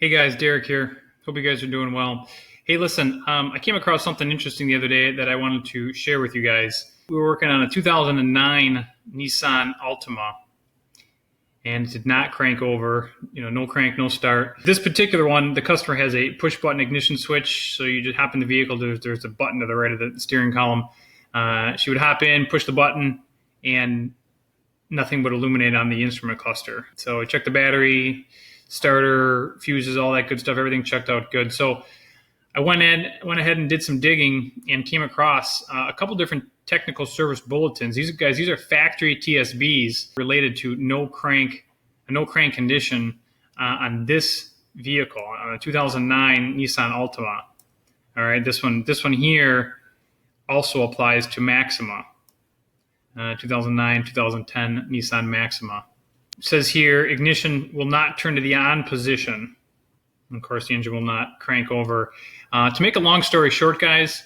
Hey guys, Derek here. Hope you guys are doing well. Hey, listen, I came across something interesting the other day that I wanted to share with you guys. We were working on a 2009 Nissan Altima, and it did not crank over. No crank, no start. This particular one, the customer has a push-button ignition switch, so you just hop in the vehicle. There's a button to the right of the steering column. She would hop in, push the button, and nothing would illuminate on the instrument cluster. So I checked the battery, starter, fuses, all that good stuff. Everything checked out good. So I went ahead and did some digging and came across a couple different technical service bulletins. These are factory TSBs related to a no crank condition on this vehicle, on a 2009 Nissan Altima. All right, this one here also applies to Maxima, 2009, 2010 Nissan Maxima. It says here, ignition will not turn to the on position. Of course, the engine will not crank over. To make a long story short, guys,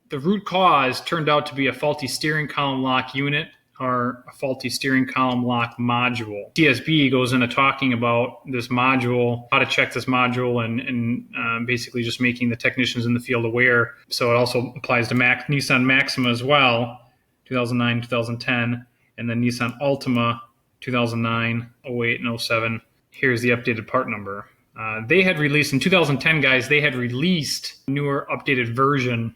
the root cause turned out to be a faulty steering column lock unit or a faulty steering column lock module. TSB goes into talking about this module, how to check this module, and basically just making the technicians in the field aware. So it also applies to Nissan Maxima as well, 2009, 2010, and then Nissan Altima, 2009, 08, and 07. Here's the updated part number. They had released, in 2010, guys, they had released a newer updated version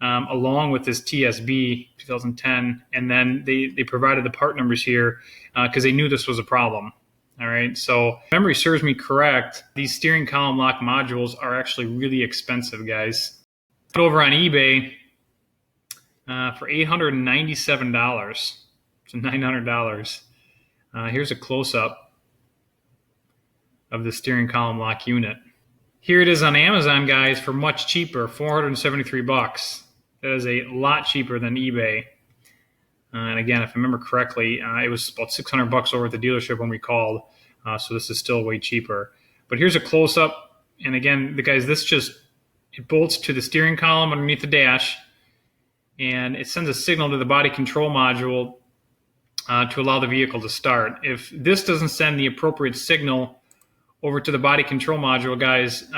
along with this TSB 2010, and then they provided the part numbers here because they knew this was a problem. All right, so if memory serves me correct, these steering column lock modules are actually really expensive, guys. Over on eBay for $897, so $900. Here's a close-up of the steering column lock unit. Here it is on Amazon, guys, for much cheaper, $473. That is a lot cheaper than eBay. And again, if I remember correctly, it was about $600 over at the dealership when we called. So this is still way cheaper. But here's a close-up. And again, it bolts to the steering column underneath the dash, and it sends a signal to the body control module to allow the vehicle to start. If this doesn't send the appropriate signal over to the body control module, guys,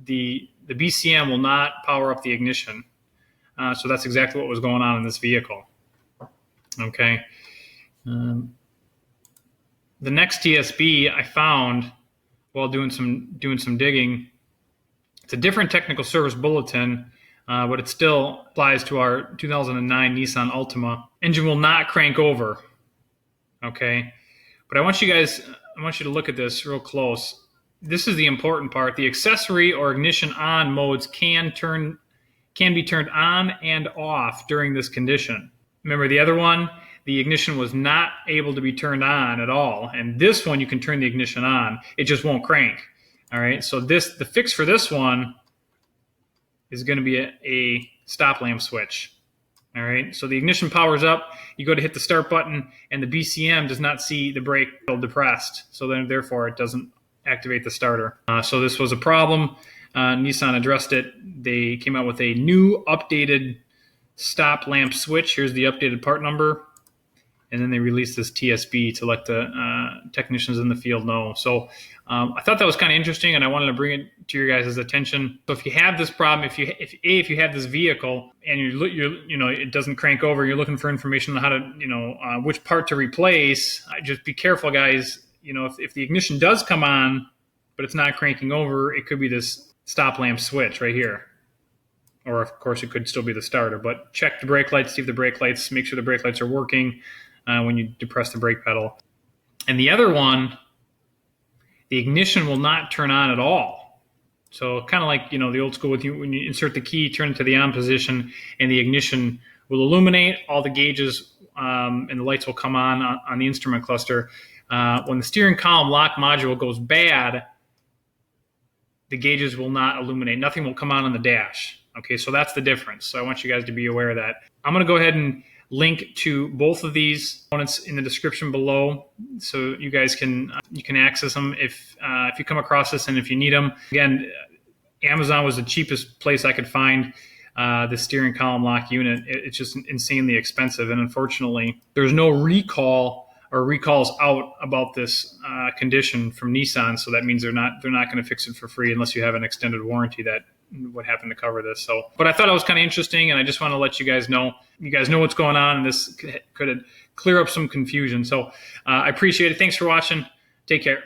the BCM will not power up the ignition. So that's exactly what was going on in this vehicle. Okay. The next TSB I found while doing some digging. It's a different technical service bulletin, but it still applies to our 2009 Nissan Altima. Engine will not crank over. Okay, but I want you to look at this real close. This is the important part. The accessory or ignition on modes can be turned on and off during this condition. Remember the other one, the ignition was not able to be turned on at all, and this one you can turn the ignition on. It just won't crank. All right, so the fix for this one is going to be a stop lamp switch. All right, so the ignition powers up, you go to hit the start button, and the BCM does not see the brake depressed, so then therefore it doesn't activate the starter. So this was a problem. Nissan addressed it. They came out with a new updated stop lamp switch. Here's the updated part number. And then they released this TSB to let the technicians in the field know. So I thought that was kind of interesting, and I wanted to bring it to your guys' attention. So if you have this problem, if you have this vehicle and it doesn't crank over, you're looking for information on how to which part to replace. Just be careful, guys. If the ignition does come on, but it's not cranking over, it could be this stop lamp switch right here. Or of course, it could still be the starter. But check the brake lights, see if the brake lights, make sure the brake lights are working when you depress the brake pedal. And the other one, the ignition will not turn on at all. So kind of like, the old school when you insert the key, turn it to the on position, and the ignition will illuminate, all the gauges and the lights will come on the instrument cluster. When the steering column lock module goes bad, the gauges will not illuminate. Nothing will come on the dash. Okay, so that's the difference. So I want you guys to be aware of that. I'm going to go ahead and link to both of these components in the description below, so you guys can access them if you come across this and if you need them. Again, Amazon was the cheapest place I could find the steering column lock unit. It's just insanely expensive, and unfortunately, there's no recall or recalls out about this condition from Nissan. So that means they're not going to fix it for free unless you have an extended warranty that would happen to cover this. So, but I thought it was kind of interesting, and I just want to let you guys know. You guys know what's going on, and this could clear up some confusion. So I appreciate it. Thanks for watching. Take care.